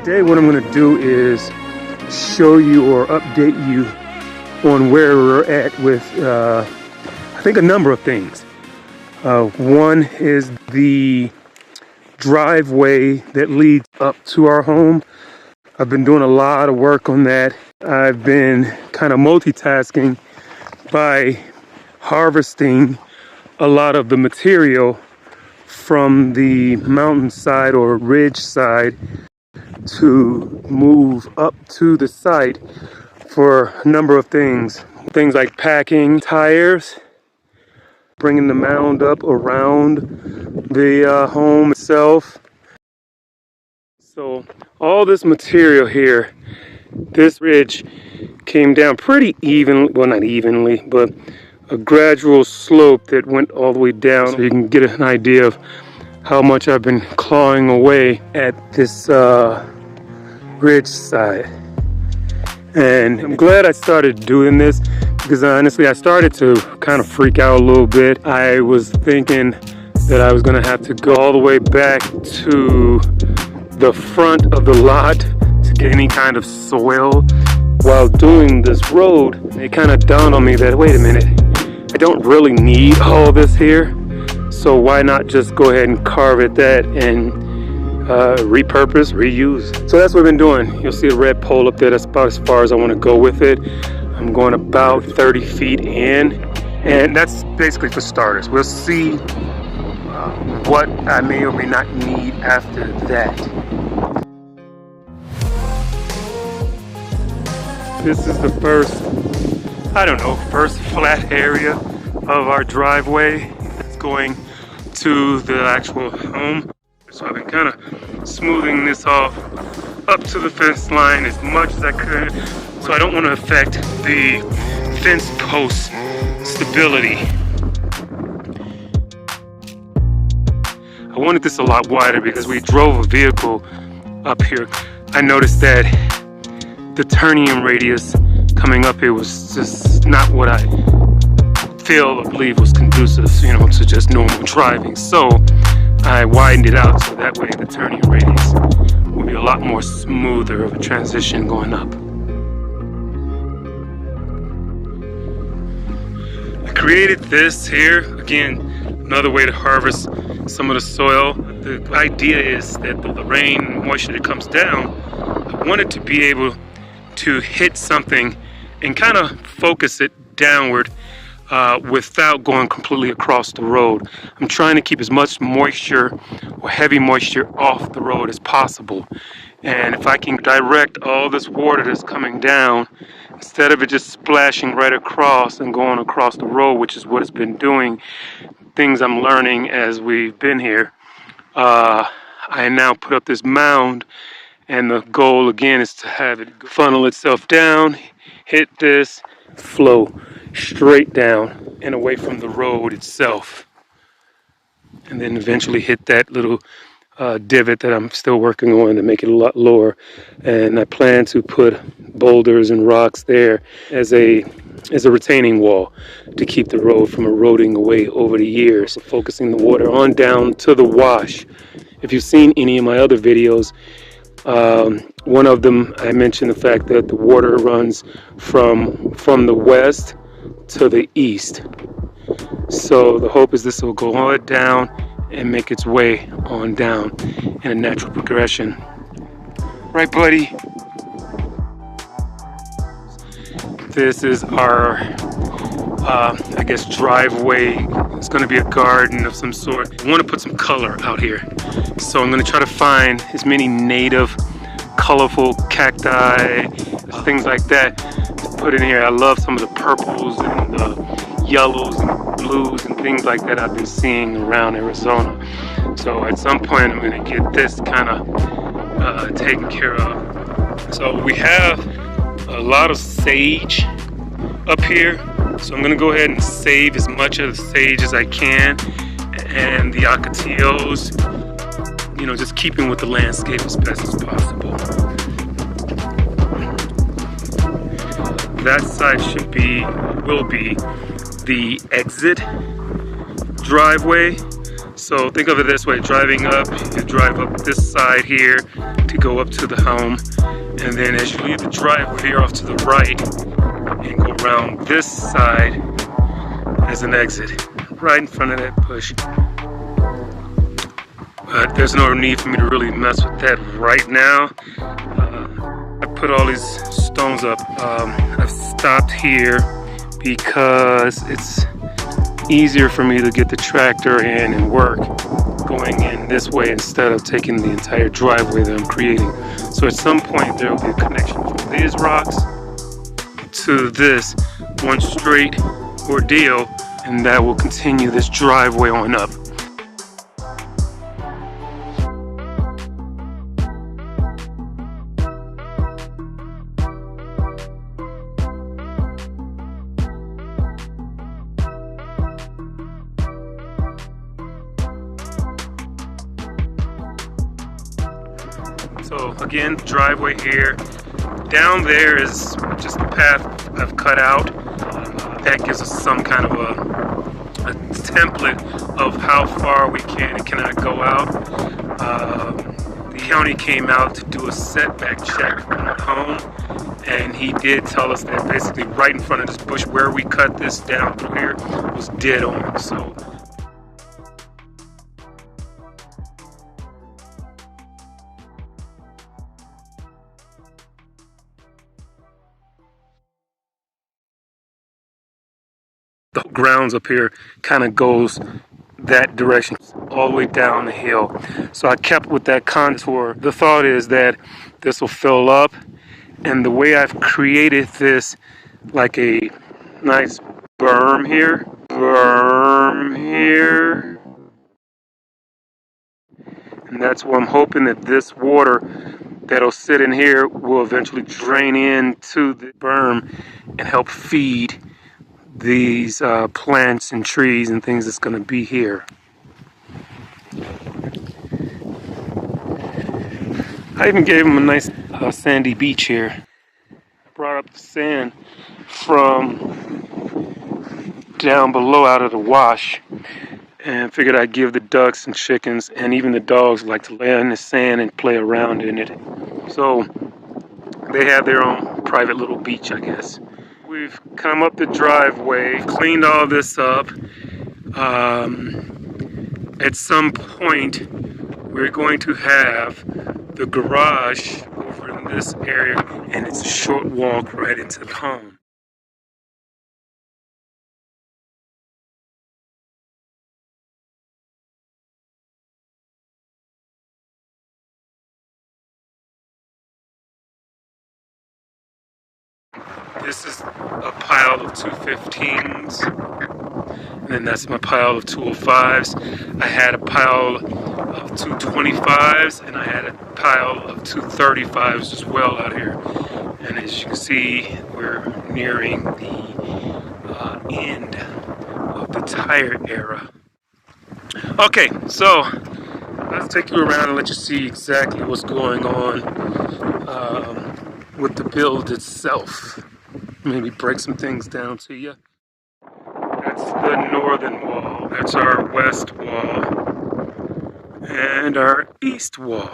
Today what I'm going to do is show you or update you on where we're at with I think a number of things. One is the driveway that leads up to our home. I've been doing a lot of work on that. I've been kind of multitasking by harvesting a lot of the material from the mountainside or ridge side to move up to the site for a number of things. Things like packing tires, bringing the mound up around the home itself. So all this material here, this ridge came down pretty evenly, well not evenly, but a gradual slope that went all the way down, so you can get an idea of how much I've been clawing away at this ridge side. And I'm glad I started doing this because honestly I started to kind of freak out a little bit. I was thinking that I was going to have to go all the way back to the front of the lot to get any kind of soil. While doing this road, it kind of dawned on me that, wait a minute, I don't really need all this here, so why not just go ahead and carve at that and repurpose, reuse. So that's what I've been doing. You'll see a red pole up there. That's about as far as I want to go with it. I'm going about 30 feet in, and that's basically for starters. We'll see what I may or may not need after that. This is the first flat area of our driveway that's going to the actual home. So I've been kind of smoothing this off up to the fence line as much as I could, so I don't want to affect the fence post stability. I wanted this a lot wider because we drove a vehicle up here. I noticed that the turning radius coming up here was just not what I feel or believe was conducive, to just normal driving. So I widened it out so that way the turning radius will be a lot more smoother of a transition going up. I created this here, again, another way to harvest some of the soil. The idea is that the rain and moisture that comes down, I wanted to be able to hit something and kind of focus it downward without going completely across the road. I'm trying to keep as much moisture or heavy moisture off the road as possible. And if I can direct all this water that's coming down, instead of it just splashing right across and going across the road, which is what it's been doing, things I'm learning as we've been here, I now put up this mound, and the goal again is to have it funnel itself down, hit this, flow straight down and away from the road itself, and then eventually hit that little divot that I'm still working on to make it a lot lower. And I plan to put boulders and rocks there as a retaining wall to keep the road from eroding away over the years, focusing the water on down to the wash. If you've seen any of my other videos, one of them I mentioned the fact that the water runs from the west to the east. So the hope is this will go on down and make its way on down in a natural progression. Right, buddy? This is our, I guess, driveway. It's going to be a garden of some sort. I want to put some color out here. So I'm going to try to find as many native, colorful cacti, things like that to put in here. I love some of the purples and the yellows and blues and things like that I've been seeing around Arizona. So at some point I'm going to get this kind of taken care of. So we have a lot of sage up here, so I'm going to go ahead and save as much of the sage as I can, and the ocotillos, just keeping with the landscape as best as possible. That side will be the exit driveway, So think of it this way, driving up, you drive up this side here to go up to the home, and then as you leave the driveway here off to the right and go around this side as an exit, right in front of that bush. But there's no need for me to really mess with that right now. I put all these stones up. I've stopped here because it's easier for me to get the tractor in and work going in this way instead of taking the entire driveway that I'm creating. So at some point there will be a connection from these rocks to this one straight ordeal, and that will continue this driveway on up. So again, driveway here. Down there is just the path I've cut out. That gives us some kind of a template of how far we can and cannot go out. The county came out to do a setback check on the home, and he did tell us that basically right in front of this bush where we cut this down through here was dead on. So the grounds up here kind of goes that direction all the way down the hill. So I kept with that contour. The thought is that this will fill up, and the way I've created this like a nice berm here, and that's where I'm hoping that this water that'll sit in here will eventually drain into the berm and help feed these plants and trees and things that's going to be here. I even gave them a nice sandy beach here. Brought up the sand from down below out of the wash, and figured I'd give the ducks and chickens and even the dogs like to lay in the sand and play around in it. So they have their own private little beach, I guess. We've come up the driveway, cleaned all this up. At some point, we're going to have the garage over in this area, and it's a short walk right into the home. This is a pile of 215s, and then that's my pile of 205s. I had a pile of 225s, and I had a pile of 235s as well out here. And as you can see, we're nearing the end of the tire era. Okay, so let's take you around and let you see exactly what's going on with the build itself. Maybe break some things down to you. That's the northern wall. That's our west wall. And our east wall.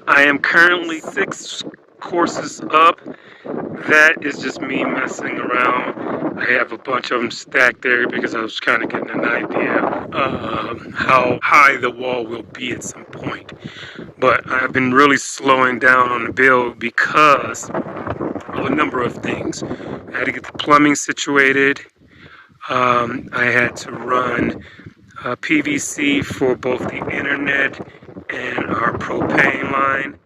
I am currently 6 courses up. That is just me messing around. I have a bunch of them stacked there because I was kind of getting an idea of how high the wall will be at some point. But I've been really slowing down on the build because of a number of things. I had to get the plumbing situated. I had to run PVC for both the internet and our propane line.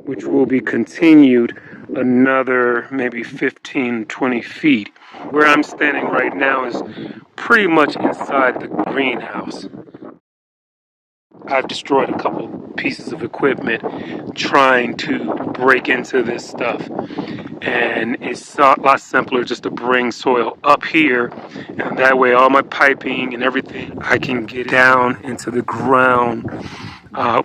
Which will be continued another maybe 15-20 feet. Where I'm standing right now is pretty much inside the greenhouse. I've destroyed a couple pieces of equipment trying to break into this stuff, and it's a lot simpler just to bring soil up here, and that way all my piping and everything I can get down into the ground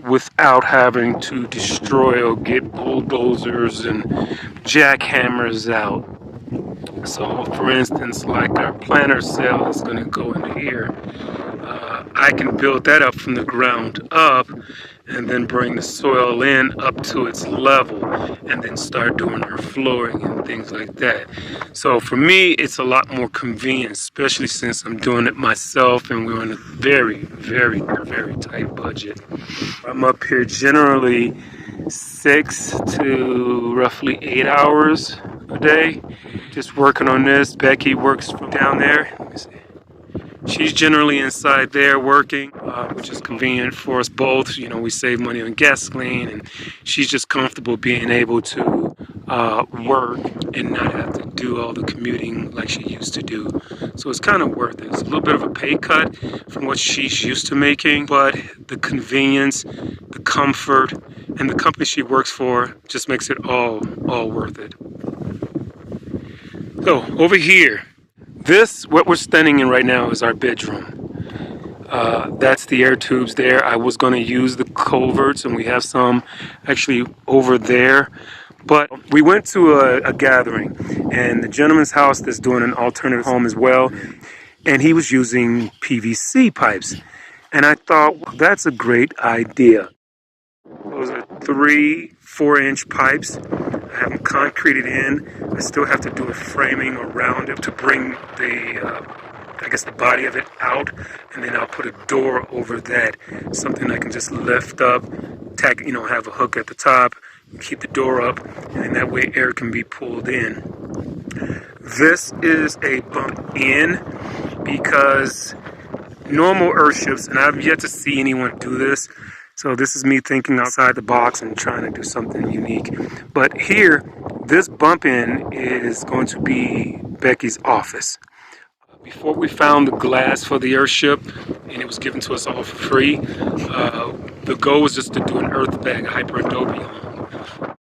without having to destroy or get bulldozers and jackhammers out. So for instance, like our planter cell is going to go in here. I can build that up from the ground up and then bring the soil in up to its level and then start doing our flooring and things like that. So for me, it's a lot more convenient, especially since I'm doing it myself and we're on a very, very, very tight budget. I'm up here generally 6 to roughly 8 hours a day just working on this. Becky works from down there. Let me see. She's generally inside there working, which is convenient for us both. You know, we save money on gasoline, and she's just comfortable being able to work and not have to do all the commuting like she used to do. So it's kind of worth it. It's a little bit of a pay cut from what she's used to making, but the convenience, the comfort, and the company she works for just makes it all worth it. So over here, what we're standing in right now is our bedroom. That's the air tubes there. I was going to use the culverts, and we have some actually over there. But we went to a gathering, and the gentleman's house that's doing an alternative home as well, and he was using PVC pipes. And I thought, well, that's a great idea. Those are 3 4-inch pipes. I have them concreted in. I still have to do a framing around it to bring the, I guess the body of it out, and then I'll put a door over that, something I can just lift up, tack, you know, have a hook at the top, keep the door up, and that way air can be pulled in. This is a bump in because normal Earthships, and I've yet to see anyone do this, so this is me thinking outside the box and trying to do something unique. But here, this bump in is going to be Becky's office. Before we found the glass for the Earthship, and it was given to us all for free, the goal was just to do an earth bag, a hyper adobe home.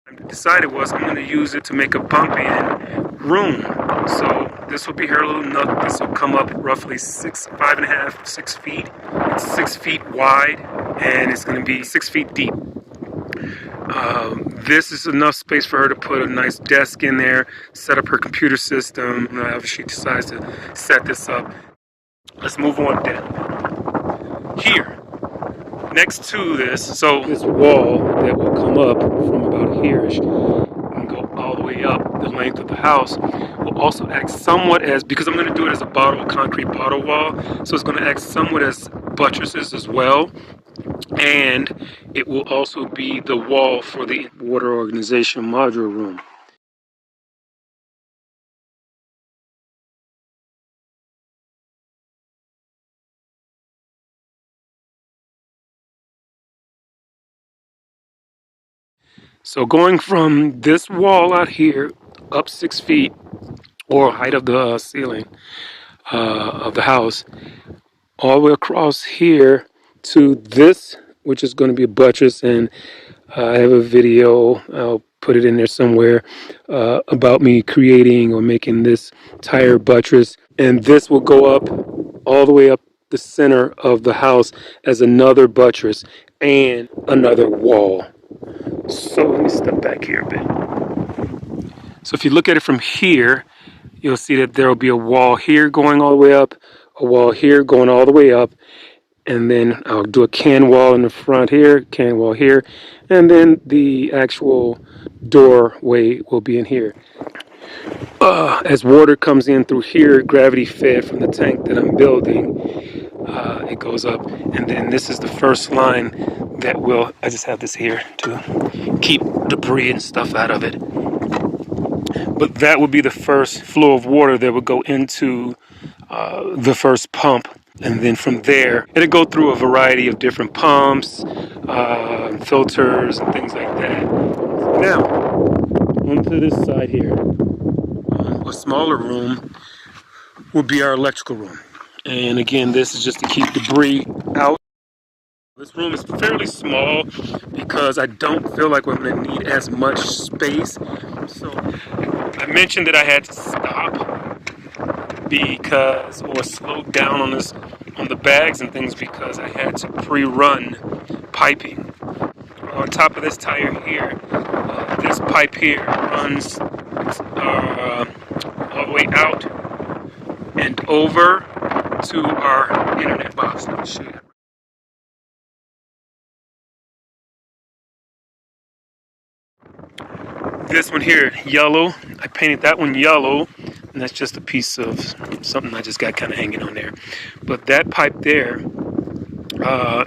I decided was I'm going to use it to make a bump in room. So this will be her little nook. This will come up roughly 5.5, 6 feet. It's 6 feet wide, and it's going to be 6 feet deep. This is enough space for her to put a nice desk in there, set up her computer system. If she decides to set this up. Let's move on down. Here, next to this, so this wall that will come up from about here and go all the way up the length of the house will also act somewhat as, because I'm going to do it as a concrete bottle wall, so it's going to act somewhat as buttresses as well. And it will also be the wall for the water organization module room. So going from this wall out here up 6 feet, or height of the ceiling of the house, all the way across here to this, which is going to be a buttress, and I have a video, I'll put it in there somewhere, about me creating or making this tire buttress. And this will go up all the way up the center of the house as another buttress and another wall. So let me step back here a bit. So if you look at it from here, you'll see that there will be a wall here going all the way up, a wall here going all the way up, and then I'll do a can wall in the front here, can wall here, and then the actual doorway will be in here. As water comes in through here, gravity fed from the tank that I'm building, it goes up, and then this is the first line that will, I just have this here to keep debris and stuff out of it. But that would be the first flow of water that would go into the first pump. And then from there, it'll go through a variety of different pumps, filters, and things like that. Now, onto this side here. A smaller room will be our electrical room. And again, this is just to keep debris out. This room is fairly small because I don't feel like we're going to need as much space. So I mentioned that I had to stop or slow down on the bags and things because I had to pre-run piping. On top of this tire here, this pipe here runs all the way out and over to our internet box. Let me show you. This one here, yellow. I painted that one yellow, and that's just a piece of something I just got kind of hanging on there. But that pipe there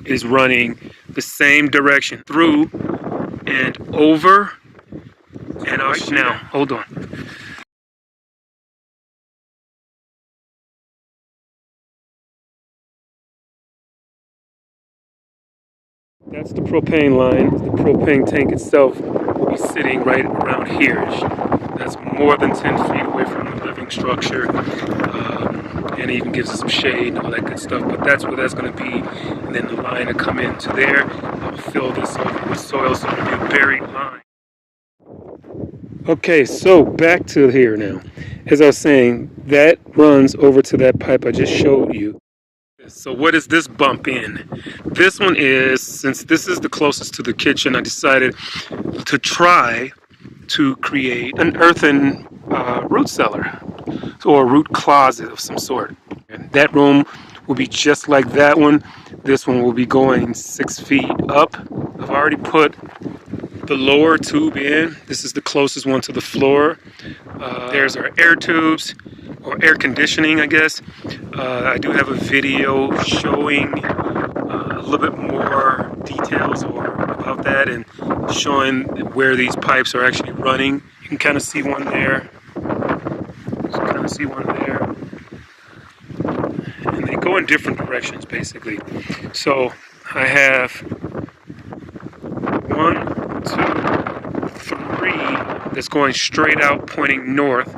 is running the same direction through and over and out. Now, hold on. That's the propane line. The propane tank itself will be sitting right around here. That's more than 10 feet away from the living structure. And it even gives us some shade and all that good stuff. But that's where that's going to be. And then the line will come into there. I'll fill this over with soil, so it'll be a buried line. Okay, so back to here now. As I was saying, that runs over to that pipe I just showed you. So what is this bump in? This one is, since this is the closest to the kitchen, I decided to try to create an earthen root cellar or a root closet of some sort. And that room will be just like that one. This one will be going 6 feet up. I've already put the lower tube in. This is the closest one to the floor. There's our air tubes, or air conditioning, I guess. I do have a video showing a little bit more details about that and showing where these pipes are actually running. You can kind of see one there. And they go in different directions, basically. So I have 1, 2, 3 that's going straight out, pointing north.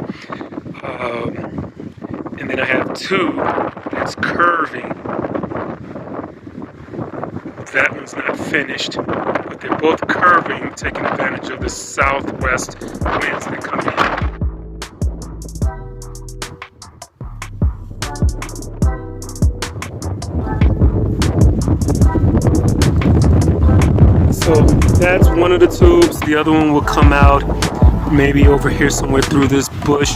And then I have 2 that's curving. That one's not finished, but they're both curving, taking advantage of the southwest winds that come in. So that's one of the tubes. The other one will come out maybe over here somewhere through this bush.